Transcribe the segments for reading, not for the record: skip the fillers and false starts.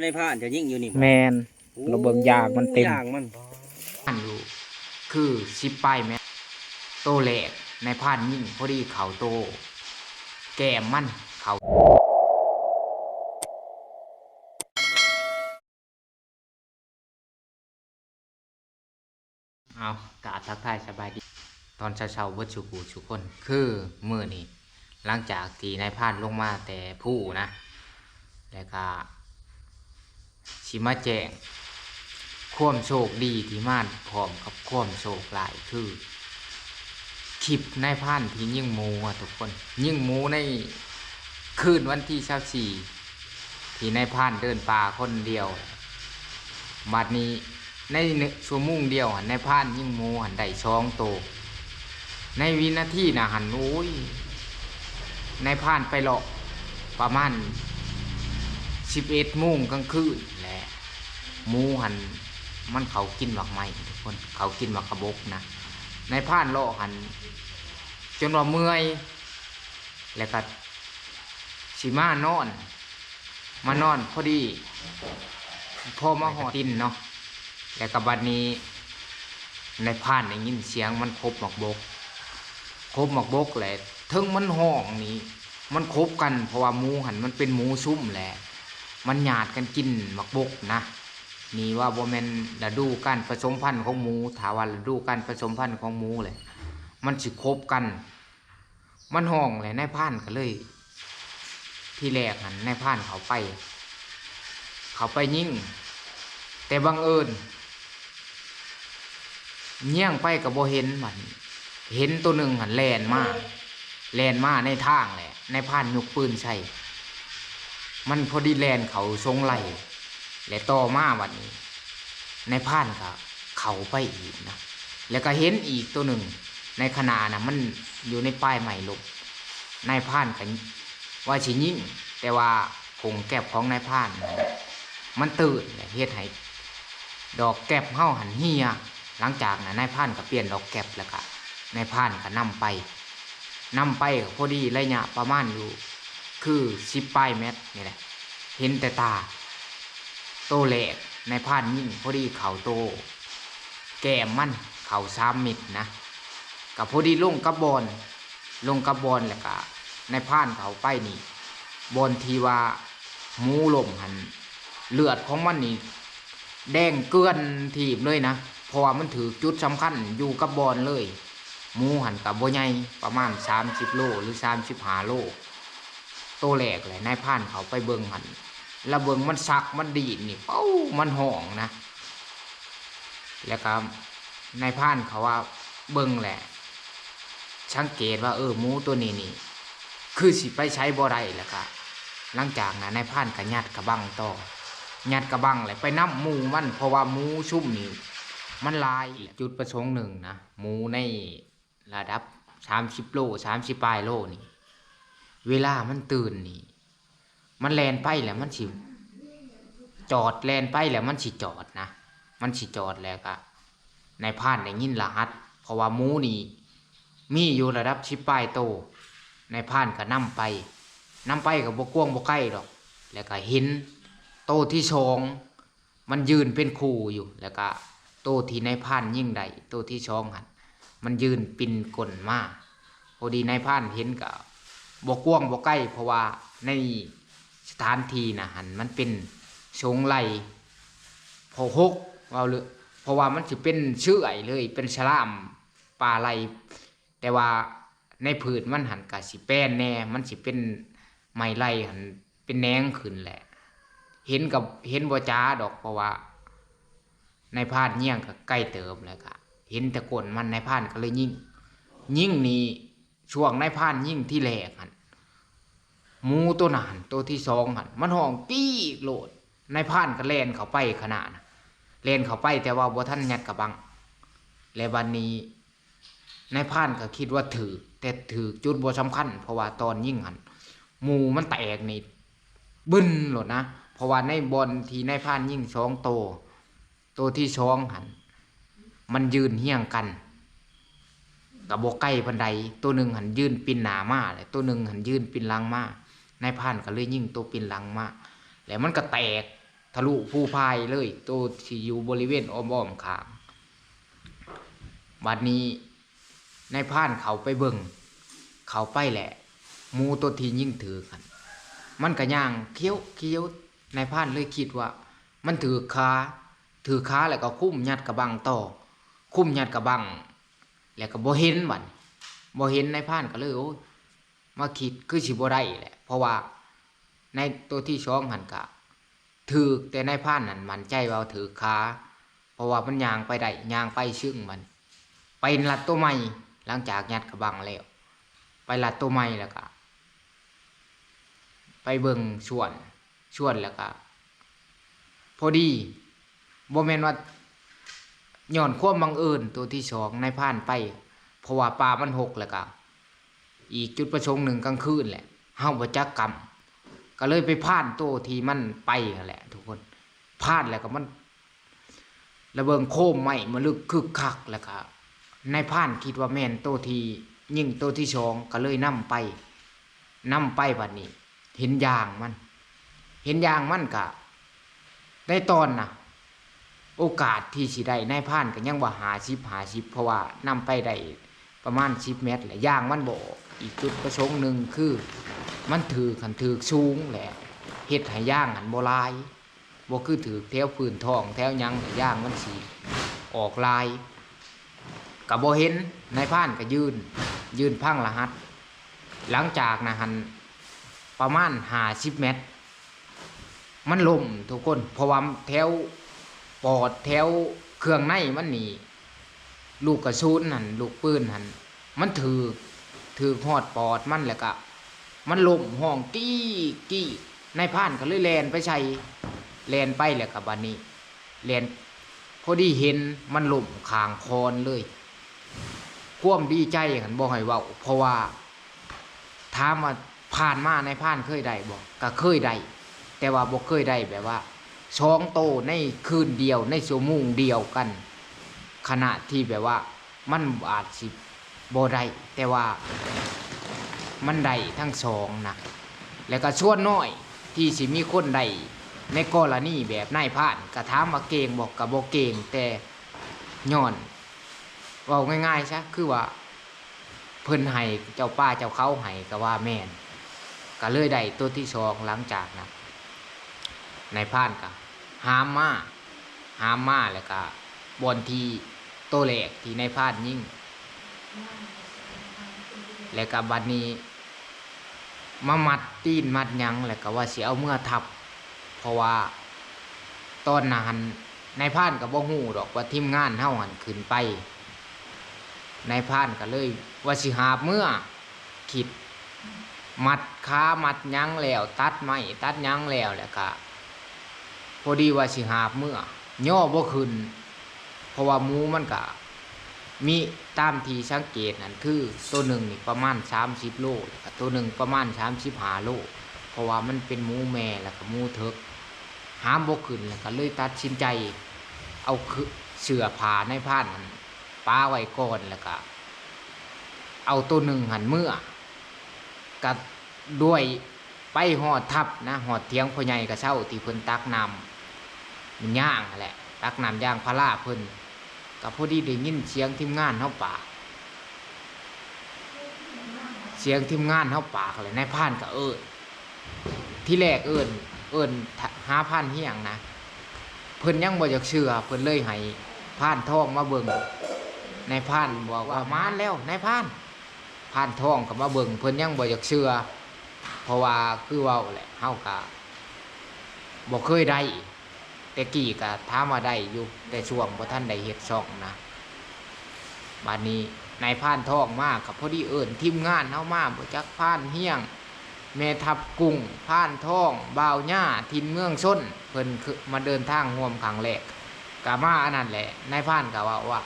ในผ่านจะยิ่งอยู่นี่แมนเราเบิ่งยางมันเต็ม ยางมัน ผ่านอยู่คือ10 ปลายแมตรโตแหลกในผ่านยิ่งพอดีเขาโตแก้มมันเขาเอากาทักทายสบายดีตอนเช้าๆเบิดชุกคนคือมื้อนี้หลังจากที่นายผ่านลงมาแต่ผู้นะแล้วก็สิมาแจ้งความโชคดีที่มาพร้อมกับความโชคหลายคือคลิปนายผ่านที่ยิ่งหมูทุกคนยิ่งหมูในคืนวันที่24ที่นายผ่านเดินป่าคนเดียวบัดนี้ในชั่วโมงเดียวในผ่านยิ่งหมูหันได้2 โตในวินาทีนะหันโอ้ยในผ่านไปหลอกประมาณ11 โมงกลางคืนแหละหมูหันมันเขากินหมักไม้ทุกคนเขากินหมักกระบกนะในผ่านเลาะหันจนว่าเมื่อยแล้วก็สิมานอนพอดีพอมาหอดตินเนาะแล้วก็บัดนี้ในผ่านได้ยินเสียงมันคบหมักบกแหละถึงมันห้องนี้มันคบกันเพราะว่าหมูหันมันเป็นหมูซุ่มแหละมันหยาดกันกินหมักบกนะนี่ว่าบ่แม่นฤดูการผสมพันธุ์ของหมูถาว่าฤดูการผสมพันธุ์ของหมูเลยมันสิคบกันมันห้องเลยนายพรานก็เลยที่แรกหันนายพรานเขาไปยิงแต่บังเอิญเงี้ยงไปกับบ่เห็นมันเห็นตัวหนึ่งหันแลนมาในทางแหละนายพรานยกปืนใส่มันพอดีแลนเขาทรงไหลและต่อมาวันนี้นายพรานก็เขาไปอีกนะแล้วก็เห็นอีกตัวหนึ่งในขณะนะมันอยู่ในป้ายใหม่ลบนายพรานกันว่าสิยิงแต่ว่าผงแก็บของนายพรานมันตื่นและเฮ็ดให้ดอกแก็บเฮาหันเฮียหลังจากนั้นนายพรานก็เปลี่ยนดอกแก็บแล้วก็นายพรานก็นำไปก็พอดีระยะประมาณอยู่คือ10 ปลายเมตรนี่แหละเห็นแต่ตาโตแหลกนายพรานยิงพอดีเขาโตแก้มมันเขา3 เม็ดนะกับพอดีลงกับบอลแล้วก็นายพรานเขาไปนี่บอลทีว่าหมูลมหันเลือดของมันนี่แดงเกลือนทีบเลยนะเพราะว่ามันถือจุดสำคัญอยู่กับบอลเลยหมูหันกับบ่ใหญ่ประมาณ30 โลหรือ35 โลโตแหลกเลยนายพรานเขาไปเบิ่งหันแล้วเบิ่งมันสักมันดีดนี่เอ้ามันห่องนะแล้วก็นายพรานเขาว่าเบิ่งแหละสังเกตว่าหมูตัวนี้นี่คือสิไปใช้บ่ได้แล้วก็หลังจากนั้นนายพรานก็ยัดกระบังต่อยัดกระบังเลยไปนับหมูมันเพราะว่าหมูชุ่มนี่มันลายจุดประสงค์หนึ่งนะหมูในระดับ30 โล30 ปลายโลนี่เวลามันตื่นนี่มันแลนไปแล้วมันสิจอดแลนไปแล้วมันสิจอดนะมันสิจอดแล้วก็นายพรานได้ยินรหัสเพราะว่าหมูนี่มีอยู่ระดับ10 ปลายโตนายพรานก็นำไปกับบ่กว้างบ่ใกล้ดอกแล้วก็เห็นโตที่2มันยืนเป็นคู่อยู่แล้วก็โตที่นายพรานยิ่งใดโตที่2หันมันยืนปิ่นก้นมาพอดีนายพรานเห็นก็บ่กว้างบ่ใกล้เพราะว่าในสถานที่นะหันมันเป็นชงไหลพอหกว่าเลยเพราะว่ามันสิเป็นเชื่อยเลยเป็นฉลามปลาไหลแต่ว่าในผืนมันหันกะสิแป้นแน่มันสิเป็นไม้ไหลหันเป็นแหนงขึ้นแหละเห็นบ่จ้าดอกเพราะว่าในพานเยี่ยงก็ใกล้เติมแล้วก็เห็นแต่ก้นมันในพานก็เลยยิ่งนี่ช่วงในพานยิ่งที่แรกหันหมูตัวหนานตัวที่2หันมันห้องปี้โลดในพานก็แล่นเข้าไปขนาดนะแล่นเข้าไปแต่ว่าบ่ทันยัดกระบังและบัดนี้นายพรานก็คิดว่าถือแต่ถือจุดบ่สำคัญเพราะว่าตอนยิ่งหันหมูมันแตกนี่บึ้นโลดนะเพราะว่าในบอลที่นายพรานยิ่ง2 โตที่2หันมันยืนเฮี้ยงกันกับบ่ใกล้ปานใดตัวหนึ่งหันยืนปินหน้ามาเลยตัวหนึ่งหันยืนปินหลังมานายพรานก็เลยยิงตัวปินหลังมาแล้วมันก็แต ทะลุภูพายเลยตัวที่อยู่บริเวณอ้อมๆข้างบัดนี้นายพรานเขาไปเบิ่งเขาไปแหละหมูตัวที่ยิ่งถือกันมันก็ย่างเคี้ยวนายพรานเลยคิดว่ามันถือขาแล้วก็คุ้มยัดกระบังต่อคุ้มยัดกระบังแล้วก็บ่เห็นบัดบ่เห็นนายพรานก็เลยโอ้ยมาคิดคือสิบ่ได้แหละเพราะว่าในตัวที่สองหันกะถือแต่นายพรานนั่นมั่นใจว่าถือขาเพราะว่ามันย่างไปได้ย่างไปซึ่งมันไปลัดตัวใหม่หลังจากยัดกระบังแล้วไปลัดตัวใหม่แล้วก็ไปเบิ่งชวนแล้วก็พอดีบ่แม่นว่าย้อนความบังเอิญตัวที่สองนายพรานไปเพราะว่าป่ามันหกแล้วก็อีกจุดประสงค์หนึ่งกลางคืนแหละเฮาบ่จักกรรมก็เลยไปพรานตัวที่มันไปนั่นแหละทุกคนพรานแล้วก็มันระเบิงโคมไหม้มาลึกคึกคักแล้วก็นายพรานคิดว่าแม่นตัวที่ยิ่งตัวที่สองก็เลยนำไปบัดนี้เห็นยางมันก็ได้ตอนน่ะโอกาสที่สิได้นายพรานก็ยังว่า50เพราะว่านำไปได้ประมาณ10เมตรแหละยางมันบ่อีกจุดประสงค์หนึ่งคือมันถือสูงแหละเฮ็ดให้ยางหันบ่ลายบ่คือถือแถวพื้นท้องแถวหยังยางมันสิออกลายก็บ่เห็นนายพรานก็ยืนพังรหัสหลังจากนะหันประมาณ50เมตรมันล่มทุกคนเพราะว่าแถวปอดแถวเครื่องในมันนี่ลูกกระสุนหันลูกปืนหันมันถือหอดปอดมันแล้วก็มันล่มห้องกี้นายพรานก็เลยแลนไปใส่แลนไปแล้วก็บัดนี้แลนพอดีเห็นมันล่มข้างคอนเลยความดีใจหันบ่ให้เว้าเพราะว่าถามว่าผ่านมานายพรานเคยได้บ่ก็เคยได้แต่ว่าบ่เคยได้แบบว่า2โตในคืนเดียวในชั่วโมงเดียวกันขณะที่แบบว่ามันอาจสิบ่ได้แต่ว่ามันได้ทั้งสองนะแล้วก็ส่วนน้อยที่สิมีคนได้ในกรณีแบบนายพรานก็ถามว่าเก่งบอกก็บ่เก่งแต่ย้อนเว้าง่ายๆซะคือว่าเพิ่นให้เจ้าป่าเจ้าเขาให้ก็ว่าแม่นก็เลยได้ตัวที่สองหลังจากนั้นนายพรานก็หามมาแล้วก็บอนที่โตแหลกที่นายพรานยิงแล้วก็บัดนี้มามัดตีนมัดหยังแล้วก็ว่าสิเอาเมื่อทับเพราะว่าตอนนั้นนายพรานก็บ่ฮู้ดอกว่าทีมงานเฮาหันขึ้นไปนายพรานก็เลยว่าสิหาบเมื่อคิดมัดขามัดหยังแล้วตัดไม้ตัดหยังแล้วก็พอดีว่าสิหาบเมื่อย่อบ่ขึ้นเพราะว่าหมูมันก็มีตามที่สังเกตนั่นคือตัวหนึ่งนี่ประมาณ30โลตัวหนึ่งประมาณ35โลเพราะว่ามันเป็นหมูแม่แล้วก็หมูเถิกหามบ่ขึ้นแล้วก็เลยตัดสินใจเอาเสื้อผ้าในพรานนั่นป้าไว้ก่อนแล้วก็เอาตัวหนึ่งหันเมื่อก็ด้วยไปหอดทับนะหอดเถียงพ่อใหญ่กระเช้าที่เพิ่นตักน้ำมันย่างนั่นแหละตักน้ำย่างพาราเพิ่นก็พอดีได้ยินเสียงทีมงานเฮาปากเลยนายพรานก็ที่แรกเอิ้นหาพรานเฮียงนะเพิ่นยังบ่อยากเชื่อเพิ่นเลยให้พรานทองมาเบิ่งนายพรานบอกว่ามาแล้วนายพรานทองก็มาเบิ่งเพิ่นยังบ่อยากเชื่อเพราะว่าคือเว้าแหละเฮาก็บ่เคยได้แต่กี้ก็ถามว่าได้อยู่แต่ช่วงบ่ทันได้เฮ็ดช่องนะบัดนี้นายพรานทองมาก็พอดีเอิ้นทีมงานเฮามาบ่จักพรานเฮียงแม่ทับกุ้งพรานทองบ่าวหญ้าทินเมืองชนเพิ่นคือมาเดินทางร่วมครั้งแรกก็มาอันนั้นแหละนายพรานก็ว่า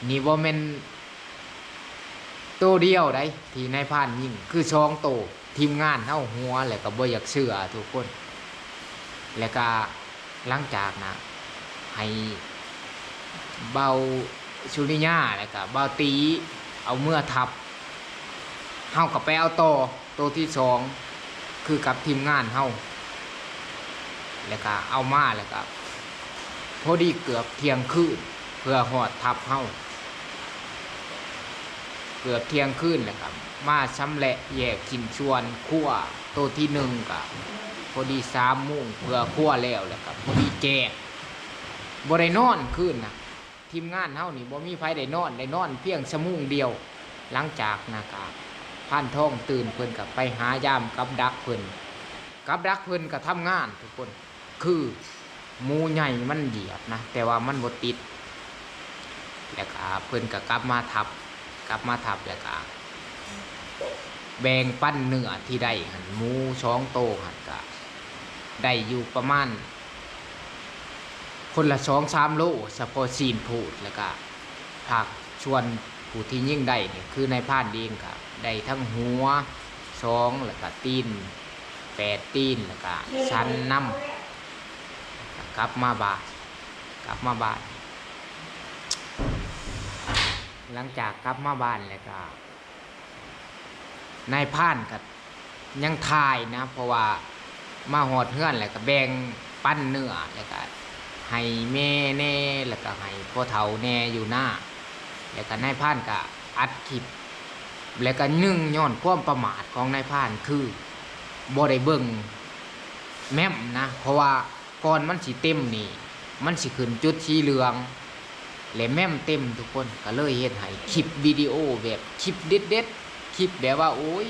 นี่บ่แม่นโตเดียวได้ที่นายพรานยิงคือ2โตทีมงานเฮาหัวแล้วก็บ่อยากเชื่อทุกคนแล้วก็หลังจากนะให้เบาชุริยาแล้วก็เบาตีเอาเมื่อทับเฮาก็ไปเอาโตที่2คือกับทีมงานเฮา แล้วก็เอามาแล้วก็พอดีเกือบเที่ยงคืนเพื่อหอดทับเฮาเกือบเที่ยงคืนแล้วครับมาชำแหละแยกชิ้นส่วนคั่วตัวที่หนึ่งกับพอดี3 โมงเพื่อคั่วแล้วแหละครับพอดีแจกบ่ได้นอนคืนนะทีมงานเฮานี่บ่มีไผได้นอนเพียงชั่วโมงเดียว หลังจากนะครับพานทองตื่นเพิ่นกับไปหายามกับดักเพิ่นก็ทำงานทุกคนคือหมูใหญ่มันเหยียบนะแต่ว่ามันบ่ติดแล้วก็เพิ่นก็กลับมาทับแล้วก็แบ่งปั้นเนื้อที่ได้หันหมู2 โตหันก็ได้อยู่ประมาณคนละ2-3 โลเฉพาะซีนพูดแล้วก็ผักชวนผู้ที่ยิ่งได้เนี่ยคือนายพรานเองครับได้ทั้งหัว2แล้วก็ตีน8 ตีนแล้วก็ชั้นน้ำกลับมาบ้านหลังจากกลับมาบ้านแล้วก็นายพรานก็ยังทายนะเพราะว่ามาหอดเฮือนแล้วก็แบ่งปั้นเนื้อแล้วก็ให้แม่แน่แล้วก็ให้พ่อเฒ่าแน่อยู่หน้าแล้วก็นายพรานก็อัดคลิปแล้วก็ย้อนความประมาทของนายพรานคือบ่ได้เบิ่งแม่มนะเพราะว่าก่อนมันสิเต็มนี่มันสิขึ้นจุดสีเหลืองและแม่มเต็มทุกคนก็เลยเฮ็ดให้คลิปวิดีโอแบบคลิปเด็ดคลิปแบบว่าโอ้ย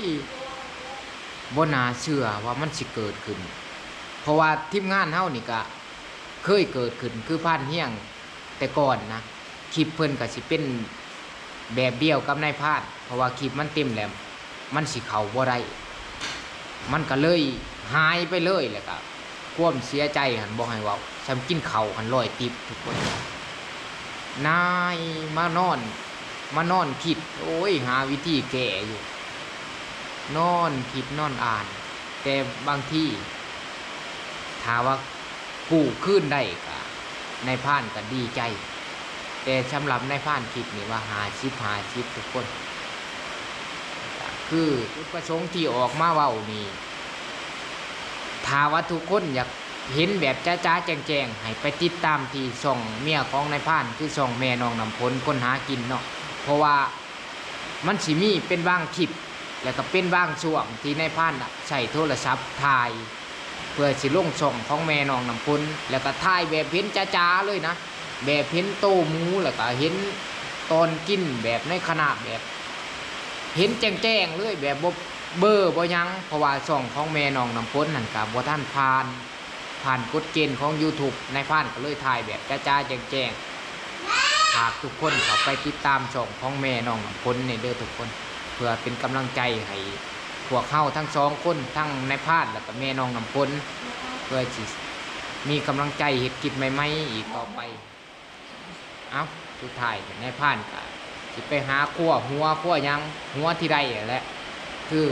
บ่น่าเชื่อว่ามันสิเกิดขึ้นเพราะว่าทีมงานเฮานี่ก็เคยเกิดขึ้นคือพานเฮียงแต่ก่อนนะคลิปเพิ่นก็สิเป็นแบบเดียวกับนายพรานเพราะว่าคลิปมันเต็มแล้วมันสิเข้าบ่ได้มันก็เลยหายไปเลยแหละก็ความเสียใจหันบ่ให้เว้าซ้ำกินข้าวหัน100 ติบทุกคนนายมานอนคิดโอ้ยหาวิธีแก้อยู่นอนคิดนอนอ่านแต่บางที่ถ้าว่ากู้คืนได้ก็นายพรานก็ดีใจแต่สำหรับนายพรานคิดนี่ว่า50ทุกคนคือจุดประสงค์ที่ออกมาเว้านี่ถ้าว่าทุกคนอยากเห็นแบบจ้าๆแจ้งๆให้ไปติดตามที่ช่องเมียของนายพรานคือช่องแม่น้องน้ำพลคนหากินเนาะเพราะว่ามันสิมีเป็นบางคลิปแล้วก็เป็นบางช่วงที่นายพรานใช้โทรศัพท์ถ่ายเพื่อสิลงช่องของแม่น้องน้ำพลแล้วก็ถ่ายแบบเห็นจ้าๆเลยนะแบบเห็นโตหมูแล้วก็เห็นตอนกินแบบในขนาดแบบเห็นแจ้งๆเลยแบบบ่ยังเพราะว่าช่องของแม่น้องน้ำพลนั่นก็บ่ทันผ่านกฎเกณฑ์ของ YouTube นายพรานก็เลยถ่ายแบบจ้าๆแจ้งๆหากทุกคนเข้าไปติดตามช่องของแม่น้องน้ำพลในเด้อทุกคนเพื่อเป็นกำลังใจให้พวกเฮาทั้ง2 คนทั้งนายพรานแล้วก็แม่น้องน้ำพลเพื่อสิมีกำลังใจเฮ็ดคลิปใหม่ๆอีกต่อไปเอ้าสุดท้ายนายพรานก็สิไปหาคั่วหัวหยังหัวที่ได้แหละคือ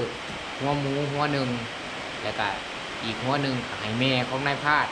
หัวหมูหัวหนึ่งแล้วก็อีกหัวหนึ่งให้แม่ของนายพราน